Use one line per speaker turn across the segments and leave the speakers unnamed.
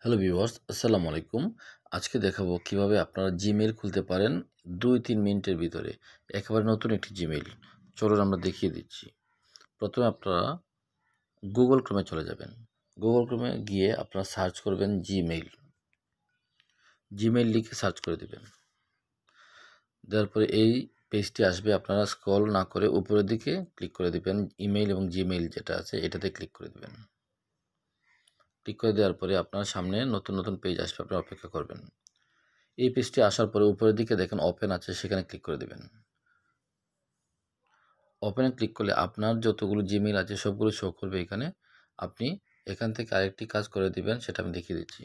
Hello viewers, আসসালামু আলাইকুম। আজকে দেখাবো কিভাবে আপনারা জিমেইল খুলতে পারেন 2-3 মিনিটের ভিতরে। একেবারে নতুন একটি জিমেইল। চলুন আমরা দেখিয়ে দিচ্ছি। প্রথমে আপনারা গুগল ক্রোমে চলে যাবেন। গুগল ক্রোমে গিয়ে আপনারা সার্চ করবেন জিমেইল। জিমেইল লিখে সার্চ করে দিবেন। দেওয়ার পরে এই পেজটি আসবে, আপনারা স্ক্রল না করে উপরের দিকে ক্লিক করে দিবেন। ইমেইল এবং জিমেইল যেটা আছে এটাতে ক্লিক করে দিবেন। ক্লিক করে দেওয়ার পরে আপনার সামনে নতুন পেজ আসবে, আপনারা অপেক্ষা করবেন। এই পেজটি আসার পরে উপরের দিকে দেখেন ওপেন আছে, সেখানে ক্লিক করে দেবেন। ওপেনে ক্লিক করলে আপনার যতগুলো জিমেইল আছে সবগুলো শো করবে এখানে। আপনি এখান থেকে আরেকটি কাজ করে দিবেন, সেটা আমি দেখিয়ে দিচ্ছি।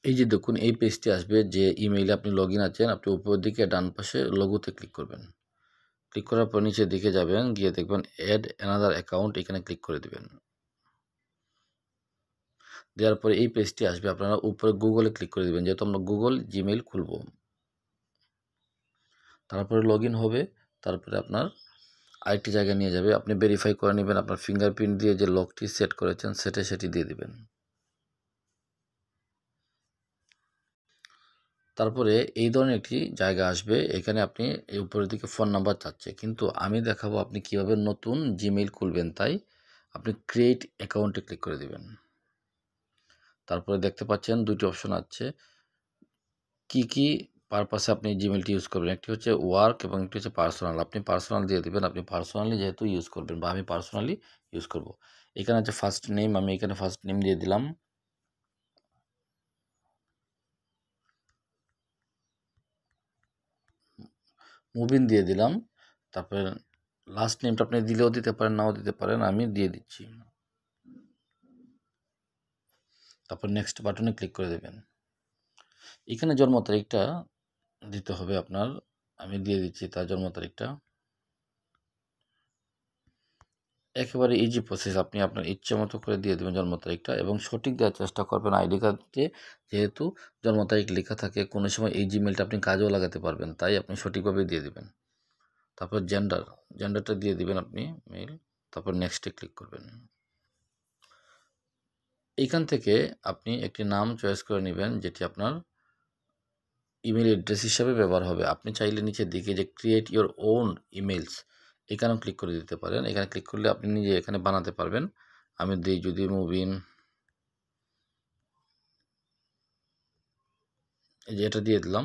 এই যে দেখুন, এই পেজটি আসবে যে ইমেইলে আপনি লগ ইন আছেন। আপনি উপরের দিকে ডান পাশে লোগোতে ক্লিক করবেন। ক্লিক করার পর নিচের দিকে যাবেন, গিয়ে দেখবেন অ্যাড অ্যানাদার অ্যাকাউন্ট, এখানে ক্লিক করে দিবেন। দেওয়ার পরে এই পেজটি আসবে, আপনারা উপরে গুগলে ক্লিক করে দিবেন, যেহেতু আমরা গুগল জিমেইল খুলব। তারপরে লগ ইন হবে। তারপরে আপনার আরেকটি জায়গায় নিয়ে যাবে, আপনি ভেরিফাই করে নেবেন। আপনার ফিঙ্গারপ্রিন্ট দিয়ে যে লকটি সেট করেছেন সেটি দিয়ে দিবেন। তারপরে এই ধরনের একটি জায়গা আসবে, এখানে আপনি এই উপরের দিকে ফোন নাম্বার চাচ্ছে, কিন্তু আমি দেখাবো আপনি কিভাবে নতুন জিমেইল খুলবেন। তাই আপনি ক্রিয়েট অ্যাকাউন্টে ক্লিক করে দিবেন। তারপরে দেখতে পাচ্ছেন দুটি অপশন আছে, কি পারপাসে আপনি জিমেইলটি ইউজ করবেন। একটি হচ্ছে ওয়ার্ক এবং একটি হচ্ছে পার্সোনাল। আপনি পার্সোনাল দিয়ে দিবেন, আপনি পার্সোনালি যেহেতু ইউজ করবেন, বা আমি পার্সোনালি ইউজ করব। এখানে আছে ফার্স্ট নেম, আমি এখানে ফার্স্ট নেম দিয়ে দিলাম। মুবিন দিয়ে দিলাম। তারপরে লাস্ট নেমটা আপনি দিলেও দিতে পারেন, নাও দিতে পারেন, আমি দিয়ে দিচ্ছি। তারপর নেক্সট বাটনে ক্লিক করে দেবেন। এখানে জন্ম তারিখটা দিতে হবে আপনার, আমি দিয়ে দিচ্ছি তার জন্ম তারিখটা। একেবারে ইজি প্রসেস, আপনি আপনার ইচ্ছে মতো করে দিয়ে দেবেন জন্ম তারিখটা, এবং সঠিক দেওয়ার চেষ্টা করবেন। আইডি কার্ডে যেহেতু জন্ম তারিখ লেখা থাকে, কোনো সময় এই জিমেলটা আপনি কাজেও লাগাতে পারবেন, তাই আপনি সঠিকভাবে দিয়ে দেবেন। তারপর জেন্ডারটা দিয়ে দিবেন আপনি মেল। তারপর নেক্সটে ক্লিক করবেন। এইখান থেকে আপনি একটি নাম চয়েস করে নেবেন, যেটি আপনার ইমেল অ্যাড্রেস হিসাবে ব্যবহার হবে। আপনি চাইলে নিচের দিকে যে ক্রিয়েট ইওর ওন ইমেলস, এখানেও ক্লিক করে দিতে পারেন। এখানে ক্লিক করলে আপনি নিজে এখানে বানাতে পারবেন। আমি দিই যদি মুবিন, এই যে এটা দিয়ে দিলাম।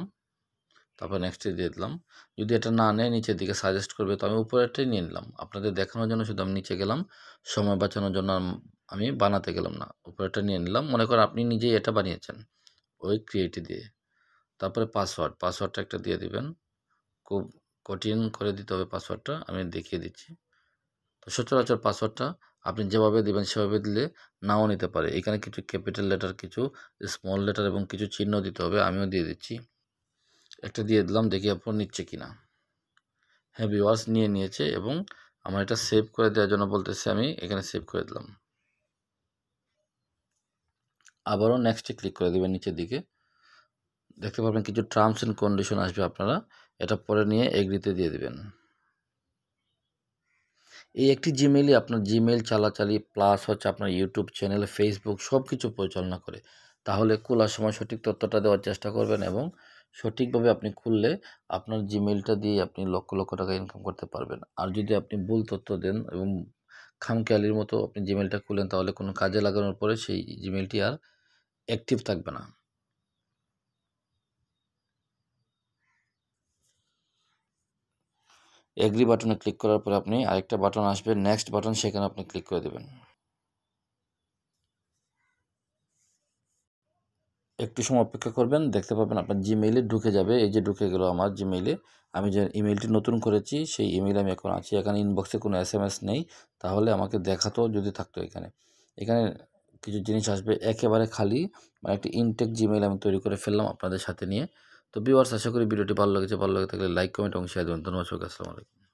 তারপর নেক্সটে দিয়ে দিলাম। যদি এটা না নেয় নিচের দিকে সাজেস্ট করবে, তো আমি উপরেরটাই নিয়ে নিলাম। আপনাদের দেখানোর জন্য শুধু আমি নিচে গেলাম, সময় বাঁচানোর জন্য আমি বানাতে গেলাম না, উপরেরটা নিয়ে নিলাম। মনে করেন আপনি নিজেই এটা বানিয়েছেন ওই ক্রিয়েটে দিয়ে। তারপরে পাসওয়ার্ডটা একটা দিয়ে দিবেন। খুব কঠিন করে দিতে হবে পাসওয়ার্ডটা, আমি দেখিয়ে দিচ্ছি। তো সচরাচর পাসওয়ার্ডটা আপনি যেভাবে দিবেন সেভাবে দিলে নাও নিতে পারে। এখানে কিছু ক্যাপিটাল লেটার, কিছু স্মল লেটার এবং কিছু চিহ্ন দিতে হবে, আমিও দিয়ে দিচ্ছি। একটা দিয়ে দিলাম, দেখি আপনার নিচ্ছে কিনা। হ্যাঁ ভিউয়ার্স, নিয়েছে, এবং আমার এটা সেভ করে দেওয়ার জন্য বলতেছে, আমি এখানে সেভ করে দিলাম। আবারও নেক্সটে ক্লিক করে দেবেন। নিচের দিকে দেখতে পাবেন কিছু টার্মস অ্যান্ড কন্ডিশন আসবে, আপনারা এটা পরে নিয়ে এগ্রিতে দিয়ে দেবেন। এই একটি জিমেইলই আপনার জিমেইল চালাচালি প্লাস হচ্ছে আপনার ইউটিউব চ্যানেল, ফেসবুক সব কিছু পরিচালনা করে। তাহলে খোলার সময় সঠিক তথ্যটা দেওয়ার চেষ্টা করবেন, এবং সঠিকভাবে আপনি খুললে আপনার জিমেইলটা দিয়ে আপনি লক্ষ টাকা ইনকাম করতে পারবেন। আর যদি আপনি ভুল তথ্য দেন এবং খামখেয়ালির মতো আপনি জিমেইলটা খুলেন, তাহলে কোনো কাজে লাগানোর পরে সেই জিমেইলটি আর অ্যাক্টিভ থাকবে না। এগ্রি বাটনে ক্লিক করার পরে আপনি আরেকটা বাটন আসবে, নেক্সট বাটন, সেখানে আপনি ক্লিক করে দেবেন। একটু সময় অপেক্ষা করবেন, দেখতে পাবেন আপনার জিমেইলে ঢুকে যাবে। এই যে ঢুকে গেল আমার জিমেইলে। আমি যে ইমেইলটি নতুন করেছি সেই ইমেইলে আমি এখন আছি। এখানে ইনবক্সে কোনো এসএমএস নেই, তাহলে আমাকে দেখাতো যদি থাকতো। এখানে কিছু জিনিস আসবে, একেবারে খালি, মানে একটি ইনটেক জিমেইল আমি তৈরি করে ফেললাম আপনাদের সাথে নিয়ে। তো ভিউয়ার্স, আশা করি ভিডিওটি ভালো লেগেছে। ভালো লেগে থাকলে লাইক, কমেন্ট এবং শেয়ার দেবেন। ধন্যবাদ সবাইকে। আসসালামু আলাইকুম।